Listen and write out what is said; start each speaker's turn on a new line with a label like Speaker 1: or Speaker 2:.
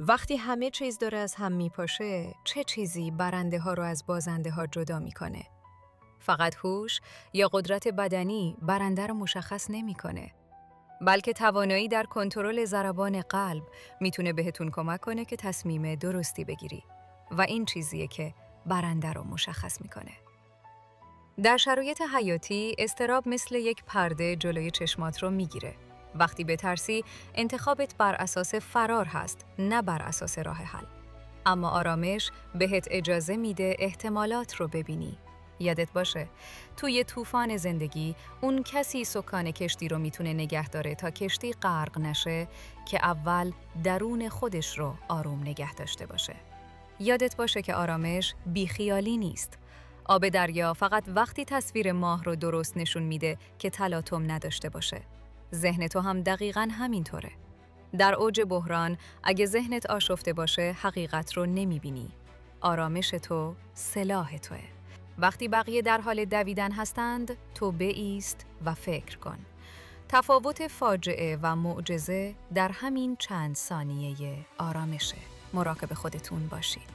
Speaker 1: وقتی همه چیز داره از هم میپاشه، چه چیزی برنده ها رو از بازنده ها جدا میکنه؟ فقط هوش یا قدرت بدنی برنده رو مشخص نمیکنه، بلکه توانایی در کنترل ضربان قلب میتونه بهتون کمک کنه که تصمیم درستی بگیری و این چیزیه که برنده رو مشخص میکنه. در شرایط حیاتی، اضطراب مثل یک پرده جلوی چشمات رو میگیره. وقتی بترسی، انتخابت بر اساس فرار هست، نه بر اساس راه حل. اما آرامش بهت اجازه میده احتمالات رو ببینی. یادت باشه، توی طوفان زندگی، اون کسی سکان کشتی رو میتونه نگه داره تا کشتی غرق نشه که اول درون خودش رو آروم نگه داشته باشه. یادت باشه که آرامش بیخیالی نیست. آب دریا فقط وقتی تصویر ماه رو درست نشون میده که تلاطم نداشته باشه. ذهن تو هم دقیقاً همینطوره. در اوج بحران، اگه ذهنت آشفته باشه، حقیقت رو نمیبینی. آرامش تو سلاح توه. وقتی بقیه در حال دویدن هستند، تو بایست و فکر کن. تفاوت فاجعه و معجزه در همین چند ثانیه آرامشه. مراقب خودتون باشید.